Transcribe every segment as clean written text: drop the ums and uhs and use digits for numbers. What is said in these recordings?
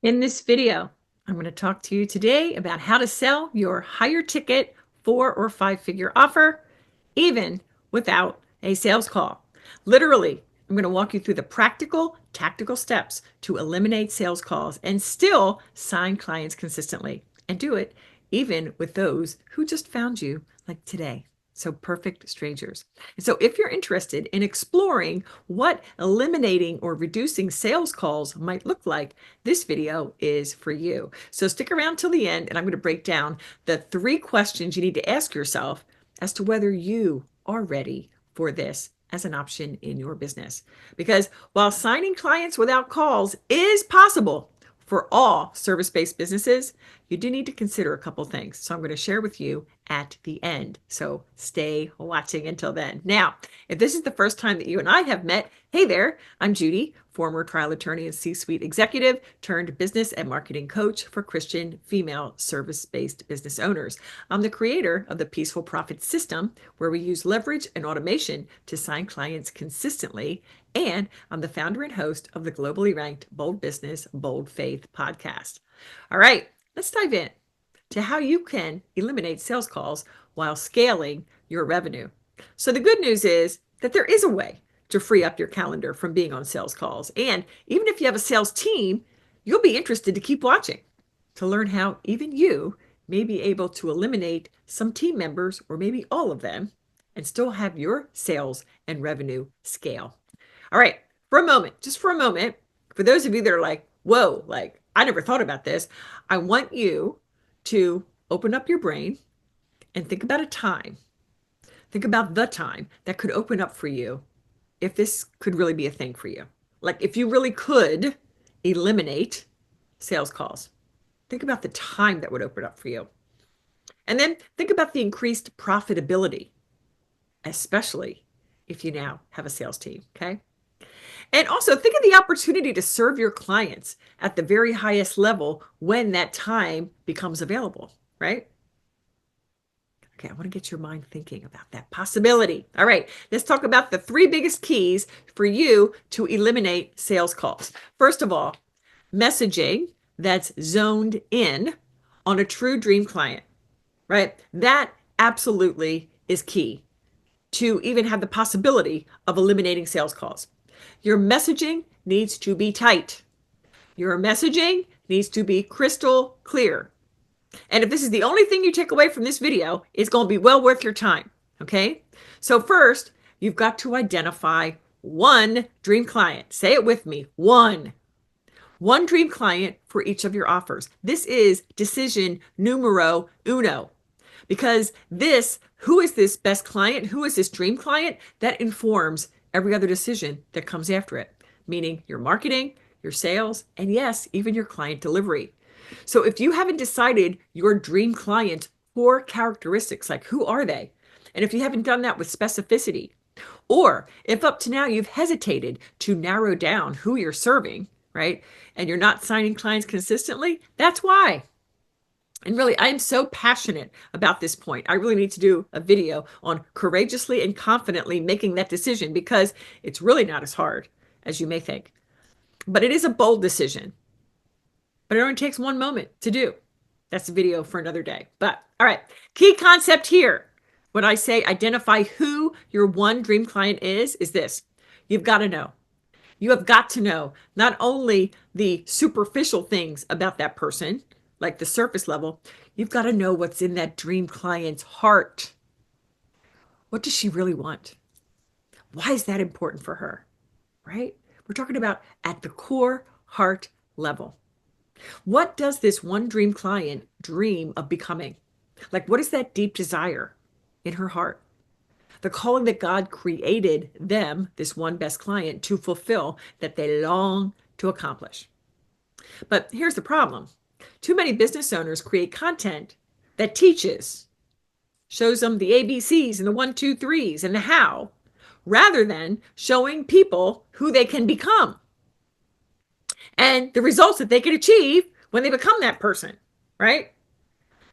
In this video, I'm going to talk to you today about how to sell your higher ticket 4 or 5 figure offer, even without a sales call. Literally, I'm going to walk you through the practical, tactical steps to eliminate sales calls and still sign clients consistently and do it even with those who just found you like today. So perfect strangers. And so if you're interested in exploring what eliminating or reducing sales calls might look like, this video is for you. So stick around till the end and I'm going to break down the 3 questions you need to ask yourself as to whether you are ready for this as an option in your business. Because while signing clients without calls is possible for all service-based businesses, you do need to consider a couple things. So I'm going to share with you at the end. So stay watching until then. Now, if this is the first time that you and I have met, hey there, I'm Judy, former trial attorney and C-suite executive turned business and marketing coach for Christian female service-based business owners. I'm the creator of the Peaceful Profit System, where we use leverage and automation to sign clients consistently. And I'm the founder and host of the globally ranked Bold Business, Bold Faith podcast. All right, let's dive in to how you can eliminate sales calls while scaling your revenue. So the good news is that there is a way to free up your calendar from being on sales calls. And even if you have a sales team, you'll be interested to keep watching to learn how even you may be able to eliminate some team members or maybe all of them and still have your sales and revenue scale. All right, for a moment, just for a moment, for those of you that are like, whoa, like I never thought about this, I want you to open up your brain and think about a time. Think about the time that could open up for you if this could really be a thing for you. Like if you really could eliminate sales calls. Think about the time that would open up for you. And then think about the increased profitability, especially if you now have a sales team, okay? And also think of the opportunity to serve your clients at the very highest level when that time becomes available, right? Okay, I want to get your mind thinking about that possibility. All right, let's talk about the 3 biggest keys for you to eliminate sales calls. First of all, messaging that's zoned in on a true dream client, right? That absolutely is key to even have the possibility of eliminating sales calls. Your messaging needs to be tight. Your messaging needs to be crystal clear. And if this is the only thing you take away from this video, it's going to be well worth your time. Okay? So first, you've got to identify one dream client. Say it with me. One dream client for each of your offers. This is decision numero uno. Because who is this best client? Who is this dream client? That informs every other decision that comes after it, meaning your marketing, your sales, and yes, even your client delivery. So if you haven't decided your dream client core characteristics, like who are they? And if you haven't done that with specificity, or if up to now you've hesitated to narrow down who you're serving, right? And you're not signing clients consistently, that's why. And really, I am so passionate about this point. I really need to do a video on courageously and confidently making that decision because it's really not as hard as you may think. But it is a bold decision. But it only takes 1 moment to do. That's a video for another day. But all right, key concept here. When I say identify who your one dream client is this. You've got to know. You have got to know not only the superficial things about that person, like the surface level, you've got to know what's in that dream client's heart. What does she really want? Why is that important for her? Right? We're talking about at the core heart level. What does this one dream client dream of becoming? Like, what is that deep desire in her heart? The calling that God created them, this one best client, to fulfill that they long to accomplish. But here's the problem. Too many business owners create content that teaches, shows them the ABCs and the 1, 2, 3s and the how, rather than showing people who they can become and the results that they can achieve when they become that person, right?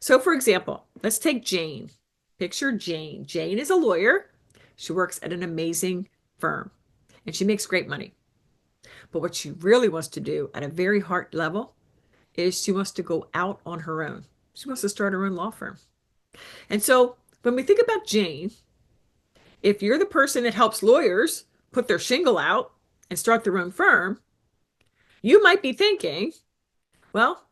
So for example, let's take Jane. Picture Jane. Jane is a lawyer. She works at an amazing firm and she makes great money. But what she really wants to do at a very heart level is she wants to go out on her own. She wants to start her own law firm. And so when we think about Jane, if you're the person that helps lawyers put their shingle out and start their own firm, you might be thinking, well,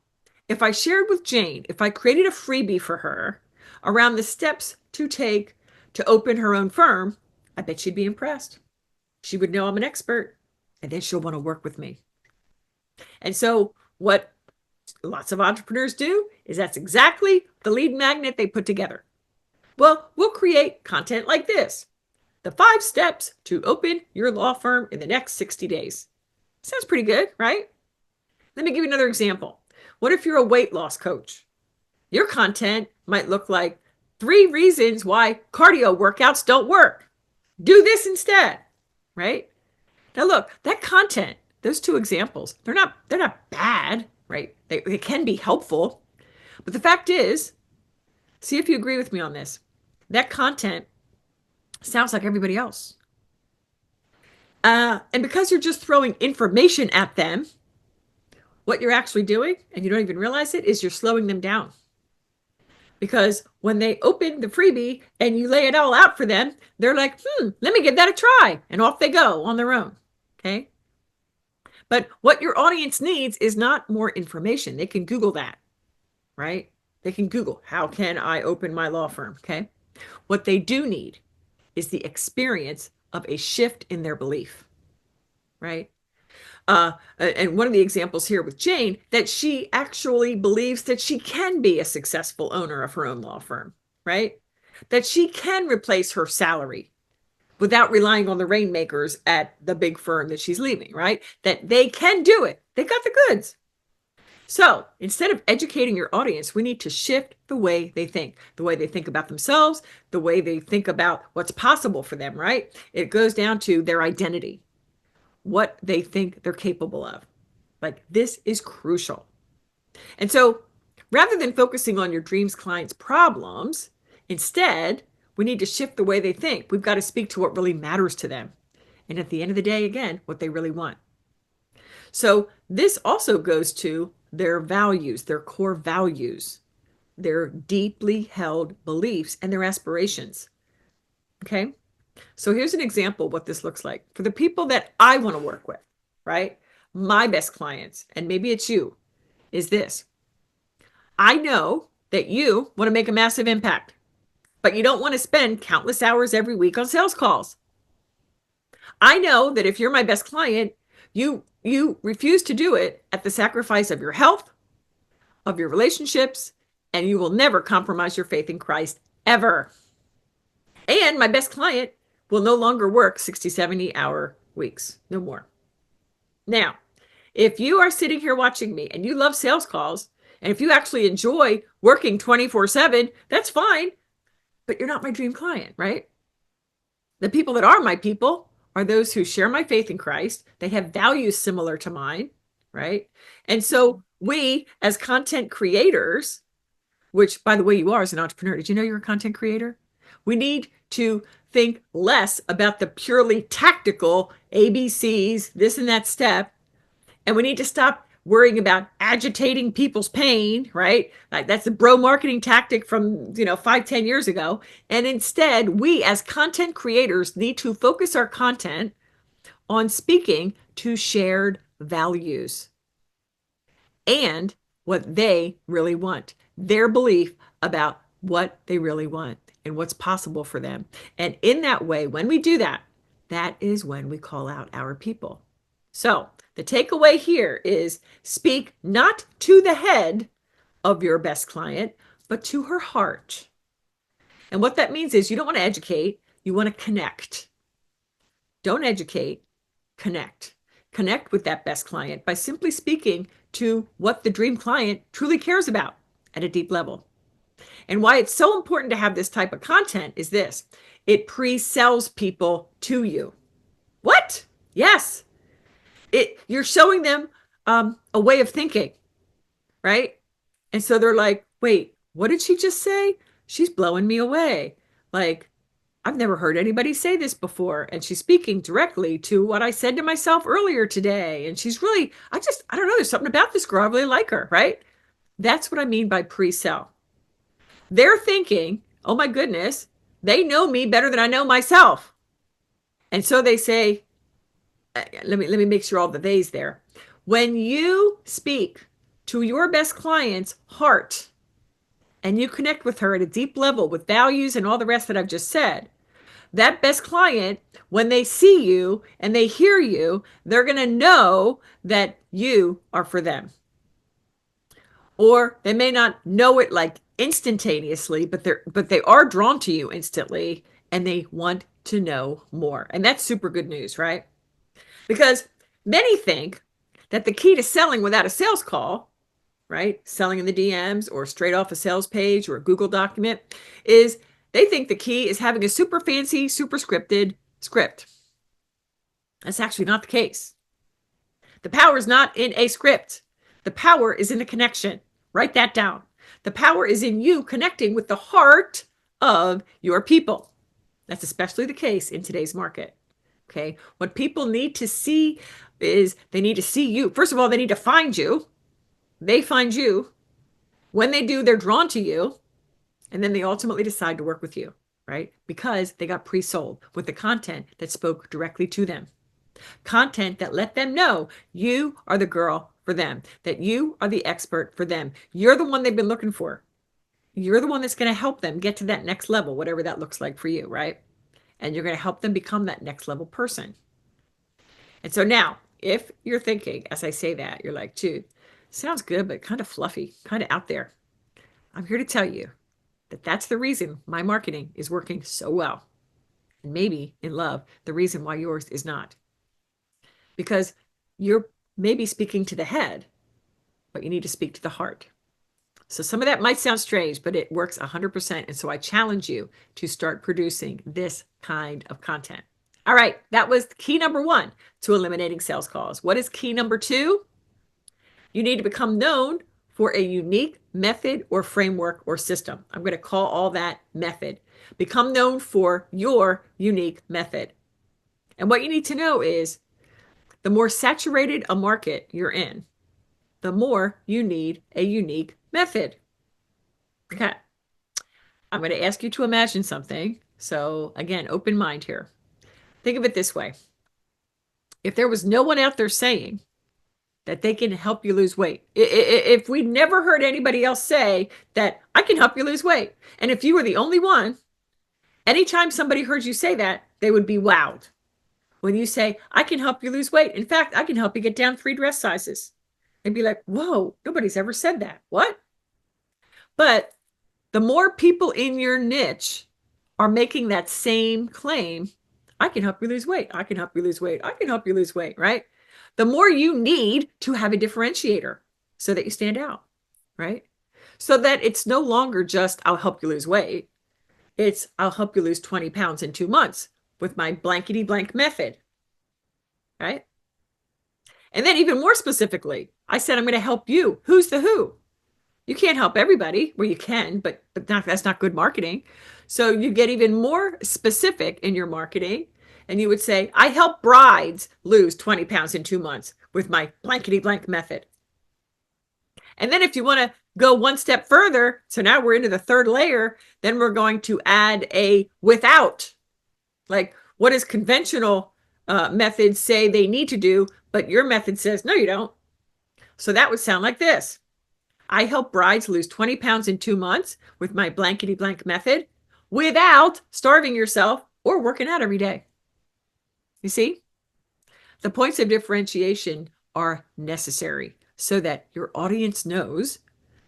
if I shared with Jane, if I created a freebie for her around the steps to take to open her own firm, I bet she'd be impressed. She would know I'm an expert, and then she'll want to work with me. And so, what lots of entrepreneurs do is that's exactly the lead magnet they put together. Well, we'll create content like this: the 5 steps to open your law firm in the next 60 days. Sounds pretty good, right? Let me give you another example. What if you're a weight loss coach? Your content might look like 3 reasons why cardio workouts don't work. Do this instead, right? Now look, that content, those 2 examples, they're not bad, right? They can be helpful. But the fact is, see if you agree with me on this. That content sounds like everybody else. And because you're just throwing information at them, what you're actually doing, and you don't even realize it, is you're slowing them down. Because when they open the freebie and you lay it all out for them, they're like, let me give that a try. And off they go on their own. Okay. But what your audience needs is not more information. They can Google that, right? They can Google, how can I open my law firm? Okay. What they do need is the experience of a shift in their belief, right? And one of the examples here with Jane, that she actually believes that she can be a successful owner of her own law firm, right? That she can replace her salary without relying on the rainmakers at the big firm that she's leaving, right? That they can do it. They got the goods. So instead of educating your audience, we need to shift the way they think about themselves, the way they think about what's possible for them, right? It goes down to their identity, what they think they're capable of. Like, this is crucial. And so rather than focusing on your dreams clients' problems, instead, we need to shift the way they think. We've got to speak to what really matters to them. And at the end of the day, again, what they really want. So this also goes to their values, their core values, their deeply held beliefs, and their aspirations. Okay? So here's an example of what this looks like for the people that I want to work with, right? My best clients, and maybe it's you, is this. I know that you want to make a massive impact, but you don't want to spend countless hours every week on sales calls. I know that if you're my best client, you refuse to do it at the sacrifice of your health, of your relationships, and you will never compromise your faith in Christ ever. And my best client will no longer work 60, 70-hour weeks. No more. Now, if you are sitting here watching me and you love sales calls, and if you actually enjoy working 24/7, that's fine, but you're not my dream client, right? The people that are my people are those who share my faith in Christ. They have values similar to mine, right? And so we, as content creators, which, by the way, you are as an entrepreneur. Did you know you're a content creator? We need to think less about the purely tactical ABCs, this and that step. And we need to stop worrying about agitating people's pain, right? Like, that's the bro marketing tactic from, 5-10 years ago. And instead, we as content creators need to focus our content on speaking to shared values and what they really want, their belief about what they really want and what's possible for them. And in that way, when we do that, that is when we call out our people. So the takeaway here is speak not to the head of your best client, but to her heart. And what that means is you don't want to educate, you want to connect. Don't educate, connect. Connect with that best client by simply speaking to what the dream client truly cares about at a deep level. And why it's so important to have this type of content is this: it pre-sells people to you. What? Yes. You're showing them a way of thinking, right? And so they're like, wait, what did she just say? She's blowing me away. Like, I've never heard anybody say this before. And she's speaking directly to what I said to myself earlier today. And she's really, I don't know, there's something about this girl. I really like her, right? That's what I mean by pre-sell. They're thinking, oh my goodness, they know me better than I know myself. And so they say, let me make sure all the they's there. When you speak to your best client's heart and you connect with her at a deep level with values and all the rest that I've just said, that best client, when they see you and they hear you, they're going to know that you are for them. Or they may not know it like instantaneously, but they are drawn to you instantly and they want to know more. And that's super good news, right? Because many think that the key to selling without a sales call, right? Selling in the DMs or straight off a sales page or a Google document is they think the key is having a super fancy, super scripted script. That's actually not the case. The power is not in a script. The power is in the connection. Write that down. The power is in you connecting with the heart of your people. That's especially the case in today's market. Okay. What people need to see is they need to see you. First of all, they need to find you. They find you. When they do, they're drawn to you. And then they ultimately decide to work with you, right? Because they got pre-sold with the content that spoke directly to them. Content that let them know you are the girl for them, that you are the expert for them. You're the one they've been looking for. You're the one that's going to help them get to that next level, whatever that looks like for you, right? And you're going to help them become that next level person. And so now, if you're thinking, as I say that, you're like, Jude, sounds good, but kind of fluffy, kind of out there. I'm here to tell you that that's the reason my marketing is working so well. And maybe in love, the reason why yours is not. Because you're maybe speaking to the head, but you need to speak to the heart. So some of that might sound strange, but it works 100%. And so I challenge you to start producing this kind of content. All right, that was key number 1 to eliminating sales calls. What is key number 2? You need to become known for a unique method or framework or system. I'm going to call all that method. Become known for your unique method. And what you need to know is the more saturated a market you're in, the more you need a unique method. Okay. I'm going to ask you to imagine something. So again, open mind here. Think of it this way. If there was no one out there saying that they can help you lose weight, if we never heard anybody else say that I can help you lose weight, and if you were the only one, anytime somebody heard you say that, they would be wowed. When you say, I can help you lose weight. In fact, I can help you get down 3 dress sizes. They'd be like, whoa, nobody's ever said that. What? But the more people in your niche are making that same claim, I can help you lose weight. I can help you lose weight. I can help you lose weight, right? The more you need to have a differentiator so that you stand out, right? So that it's no longer just, I'll help you lose weight. It's, I'll help you lose 20 pounds in 2 months with my blankety blank method, right? And then even more specifically, I said, I'm going to help you. Who's the who? You can't help everybody. Well, you can, but that's not good marketing. So you get even more specific in your marketing. And you would say, I help brides lose 20 pounds in 2 months with my blankety blank method. And then if you want to go one step further, so now we're into the 3rd layer, then we're going to add a without. Like, what does conventional methods say they need to do, but your method says, no, you don't. So that would sound like this. I help brides lose 20 pounds in 2 months with my blankety blank method without starving yourself or working out every day. You see? The points of differentiation are necessary so that your audience knows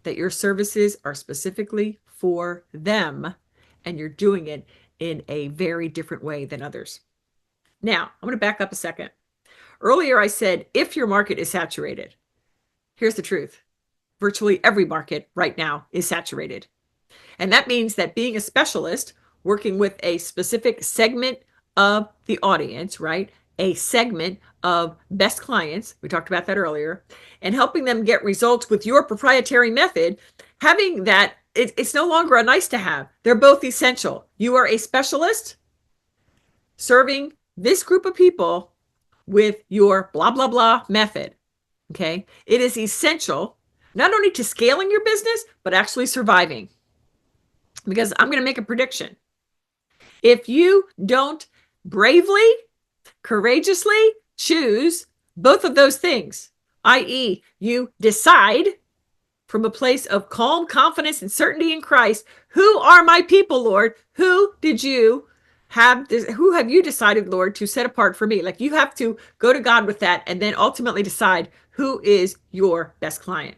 that your services are specifically for them and you're doing it in a very different way than others. Now, I'm going to back up a second. Earlier, I said, if your market is saturated, here's the truth. Virtually every market right now is saturated. And that means that being a specialist, working with a specific segment of the audience, right? A segment of best clients, we talked about that earlier, and helping them get results with your proprietary method, having that, it's no longer a nice to have. They're both essential. You are a specialist serving this group of people with your blah, blah, blah method. Okay. It is essential not only to scaling your business, but actually surviving. Because I'm going to make a prediction. If you don't bravely, courageously choose both of those things, i.e., you decide from a place of calm confidence and certainty in Christ, who are my people, Lord? Who did you have this, who have you decided, Lord, to set apart for me? Like, you have to go to God with that and then ultimately decide who is your best client.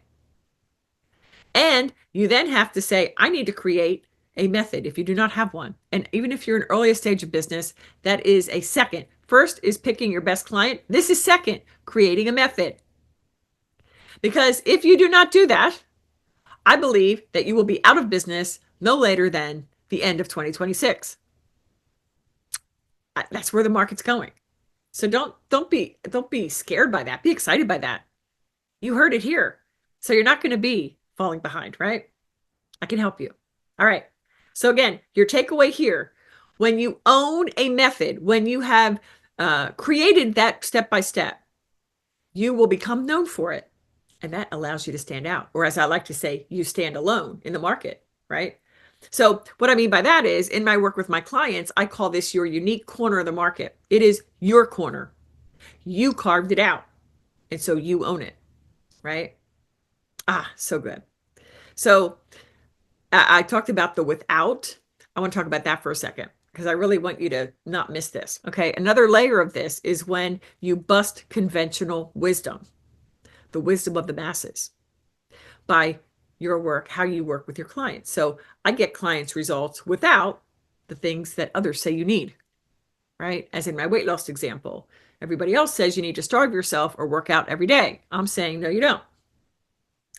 And you then have to say, I need to create a method if you do not have one. And even if you're in earliest stage of business, that is a second. First is picking your best client. This is second, creating a method. Because if you do not do that, I believe that you will be out of business no later than the end of 2026. That's where the market's going. So don't be scared by that. Be excited by that. You heard it here. So you're not going to be falling behind, right? I can help you. All right. So again, your takeaway here, when you own a method, when you have created that step by step, you will become known for it. And that allows you to stand out. Or as I like to say, you stand alone in the market, right? So what I mean by that is, in my work with my clients, I call this your unique corner of the market. It is your corner. You carved it out. And so you own it, right? Ah, so good. So I talked about the without. I want to talk about that for a second because I really want you to not miss this. Okay. Another layer of this is when you bust conventional wisdom, the wisdom of the masses, by your work, how you work with your clients. So I get clients' results without the things that others say you need, right? As in my weight loss example, everybody else says you need to starve yourself or work out every day. I'm saying, no, you don't.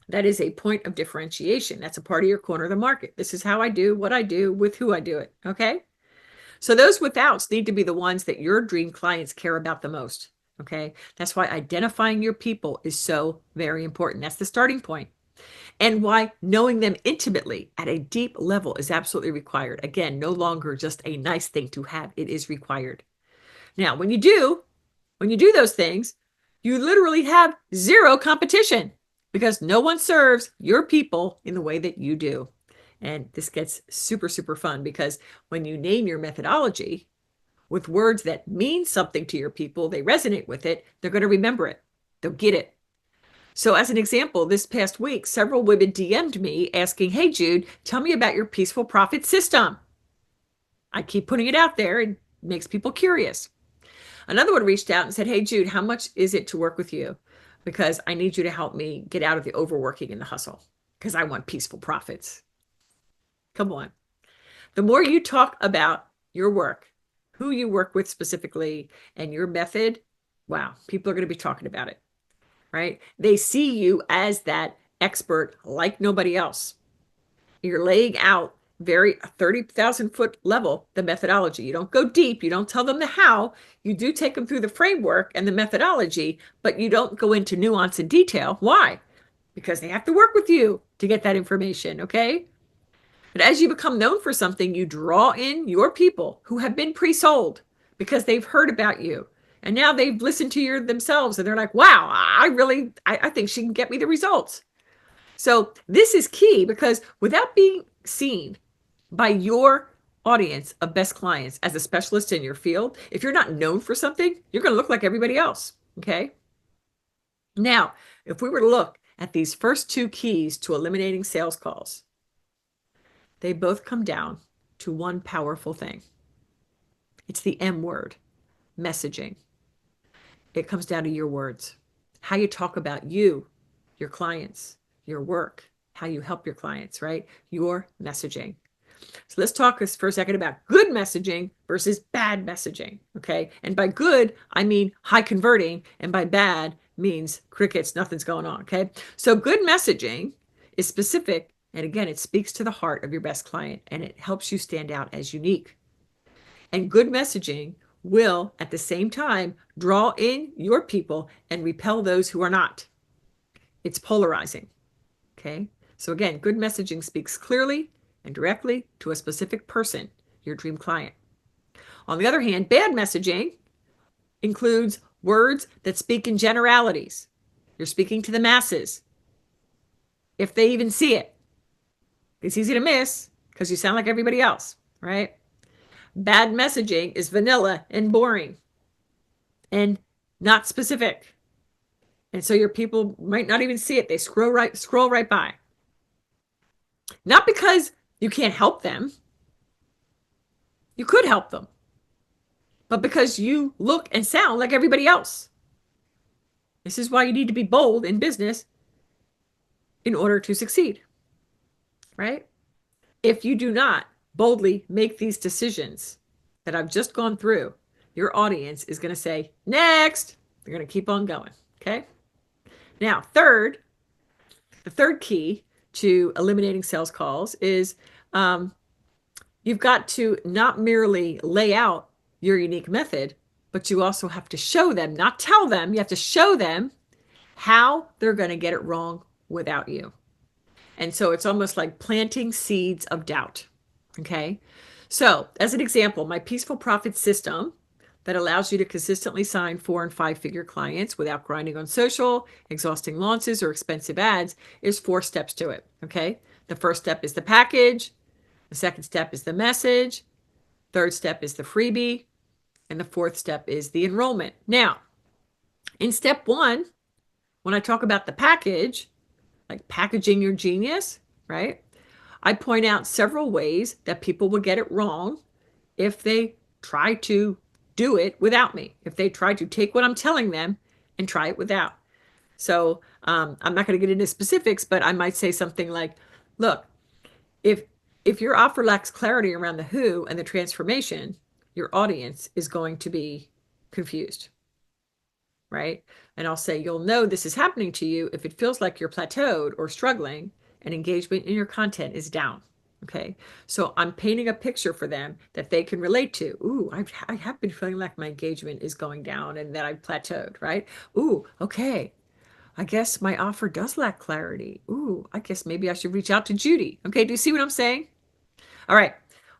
That is a point of differentiation. That's a part of your corner of the market. This is how I do what I do with who I do it. Okay. So those withouts need to be the ones that your dream clients care about the most. Okay. That's why identifying your people is so very important. That's the starting point. And why knowing them intimately at a deep level is absolutely required. Again, no longer just a nice thing to have. It is required. Now, when you do those things, you literally have zero competition because no one serves your people in the way that you do. And this gets super, super fun because when you name your methodology with words that mean something to your people, they resonate with it, they're going to remember it. They'll get it. So as an example, this past week, several women DM'd me asking, hey, Jude, tell me about your peaceful profit system. I keep putting it out there and it makes people curious. Another one reached out and said, hey, Jude, how much is it to work with you? Because I need you to help me get out of the overworking and the hustle because I want peaceful profits. Come on. The more you talk about your work, who you work with specifically, and your method, wow, people are going to be talking about it, right? They see you as that expert like nobody else. You're laying out very 30,000 foot level the methodology. You don't go deep. You don't tell them the how. You do take them through the framework and the methodology, but you don't go into nuance and detail. Why? Because they have to work with you to get that information. Okay. But as you become known for something, you draw in your people who have been pre-sold because they've heard about you. And now they've listened to you themselves and they're like, wow, I think she can get me the results. So this is key because without being seen by your audience of best clients as a specialist in your field, if you're not known for something, you're going to look like everybody else. Okay. Now, if we were to look at these first two keys to eliminating sales calls, they both come down to one powerful thing. It's the M word, messaging. It comes down to your words, how you talk about you, your clients, your work, how you help your clients, right? Your messaging. So let's talk for a second about good messaging versus bad messaging. Okay. And by good, I mean high converting. And by bad means crickets, nothing's going on. Okay. So good messaging is specific. And again, it speaks to the heart of your best client and it helps you stand out as unique. And good messaging will at the same time draw in your people and repel those who are not. It's polarizing. Okay. So again, good messaging speaks clearly and directly to a specific person, your dream client. On the other hand, bad messaging includes words that speak in generalities. You're speaking to the masses, if they even see it. It's easy to miss because you sound like everybody else, right? Bad messaging is vanilla and boring and not specific. And so your people might not even see it. They scroll right by. Not because you can't help them. You could help them. But because you look and sound like everybody else. This is why you need to be bold in business in order to succeed, right? If you do not boldly make these decisions that I've just gone through, your audience is going to say, next. They're going to keep on going, okay? Now, the third key to eliminating sales calls is you've got to not merely lay out your unique method, but you also have to show them, not tell them, you have to show them how they're going to get it wrong without you. And so it's almost like planting seeds of doubt. Okay. So, as an example, my Peaceful Profit system that allows you to consistently sign 4 and 5 figure clients without grinding on social, exhausting launches, or expensive ads is 4 steps to it. Okay. The first step is the package. The second step is the message. Third step is the freebie. And the fourth step is the enrollment. Now, in step 1, when I talk about the package, like packaging your genius, right? I point out several ways that people will get it wrong if they try to do it without me, if they try to take what I'm telling them and try it without. So I'm not going to get into specifics, but I might say something like, look, if your offer lacks clarity around the who and the transformation, your audience is going to be confused, right? And I'll say, you'll know this is happening to you if it feels like you're plateaued or struggling and engagement in your content is down. Okay. So I'm painting a picture for them that they can relate to. Ooh, I have been feeling like my engagement is going down and that I've plateaued, right? Ooh, okay. I guess my offer does lack clarity. Ooh, I guess maybe I should reach out to Judy. Okay. Do you see what I'm saying? All right.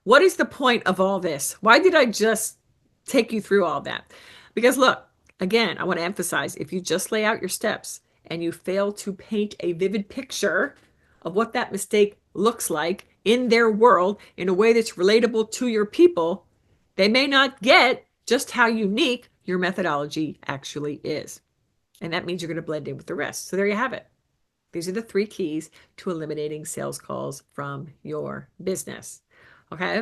What is the point of all this? Why did I just take you through all that? Because look, again, I want to emphasize, if you just lay out your steps and you fail to paint a vivid picture of what that mistake looks like in their world in a way that's relatable to your people, they may not get just how unique your methodology actually is. And that means you're going to blend in with the rest. So there you have it. These are the 3 keys to eliminating sales calls from your business. Okay.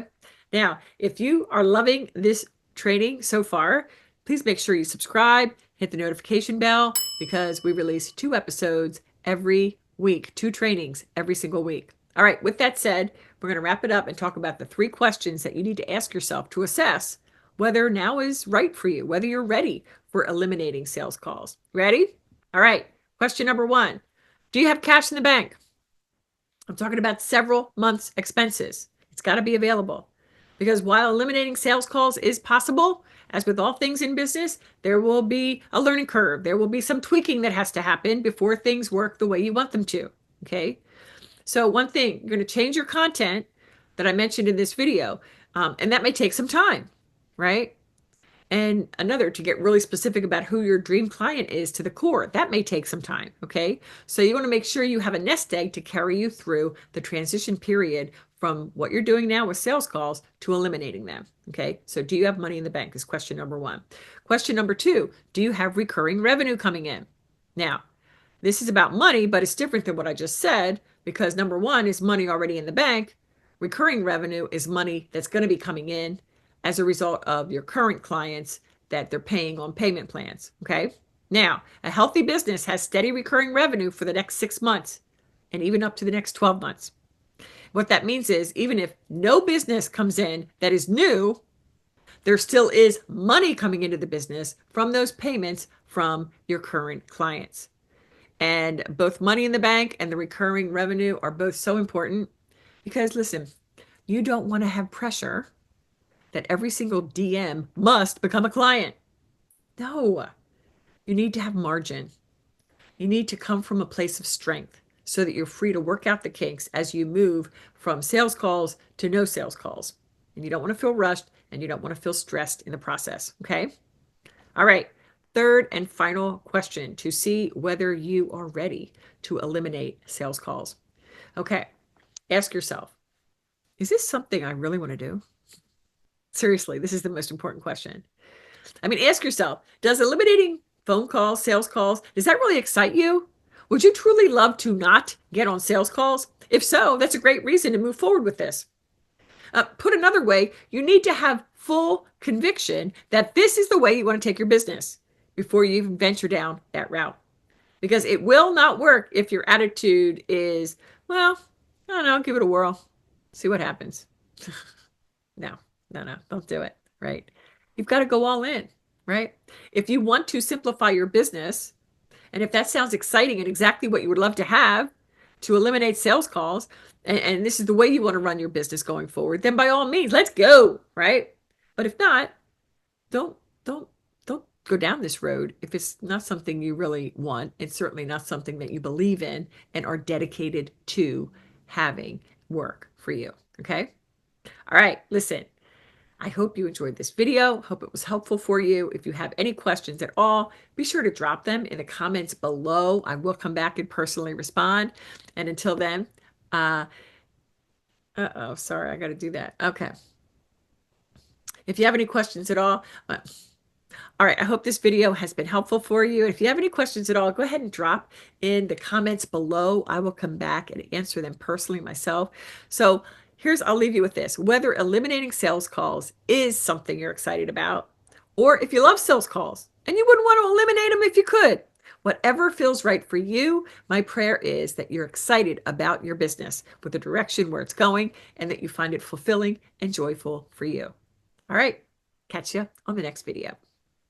Now, if you are loving this training so far, please make sure you subscribe, hit the notification bell, because we release 2 episodes every week, 2 trainings every single week. All right. With that said, we're going to wrap it up and talk about the 3 questions that you need to ask yourself to assess whether now is right for you, whether you're ready for eliminating sales calls. Ready? All right. Question number 1. Do you have cash in the bank? I'm talking about several months' expenses. It's got to be available. Because while eliminating sales calls is possible, as with all things in business, there will be a learning curve. There will be some tweaking that has to happen before things work the way you want them to. Okay. So one thing, you're going to change your content that I mentioned in this video, and that may take some time, right? And another, to get really specific about who your dream client is to the core. That may take some time, okay? So you want to make sure you have a nest egg to carry you through the transition period from what you're doing now with sales calls to eliminating them, okay? So do you have money in the bank is question number 1. Question number 2, do you have recurring revenue coming in? Now, this is about money, but it's different than what I just said, because number 1 is money already in the bank. Recurring revenue is money that's going to be coming in as a result of your current clients that they're paying on payment plans. Okay. Now, a healthy business has steady recurring revenue for the next 6 months and even up to the next 12 months. What that means is, even if no business comes in that is new, there still is money coming into the business from those payments from your current clients. And both money in the bank and the recurring revenue are both so important because, listen, you don't want to have pressure that every single DM must become a client. No, you need to have margin. You need to come from a place of strength so that you're free to work out the kinks as you move from sales calls to no sales calls. and you don't want to feel rushed, and you don't want to feel stressed in the process. Okay. All right. Third and final question to see whether you are ready to eliminate sales calls. Okay. Ask yourself, is this something I really want to do? Seriously, this is the most important question. I mean, ask yourself, does eliminating phone calls, sales calls, does that really excite you? Would you truly love to not get on sales calls? If so, that's a great reason to move forward with this. Put another way, you need to have full conviction that this is the way you want to take your business before you even venture down that route. Because it will not work if your attitude is, well, I don't know, give it a whirl, see what happens. No, no, don't do it, right? You've got to go all in, right? If you want to simplify your business, and if that sounds exciting and exactly what you would love to have to eliminate sales calls, and this is the way you want to run your business going forward, then by all means, let's go, right? But if not, don't don't don't go down this road if it's not something you really want. It's certainly not something that you believe in and are dedicated to having work for you. Okay. All right. Listen, I hope you enjoyed this video. Hope it was helpful for you. If you have any questions at all, be sure to drop them in the comments below. I will come back and personally respond. And until then, sorry, I got to do that. Okay. If you have any questions at all, all right, I hope this video has been helpful for you. If you have any questions at all, go ahead and drop in the comments below. I will come back and answer them personally myself. So I'll leave you with this. Whether eliminating sales calls is something you're excited about, or if you love sales calls and you wouldn't want to eliminate them if you could, whatever feels right for you, my prayer is that you're excited about your business with the direction where it's going and that you find it fulfilling and joyful for you. All right, catch you on the next video.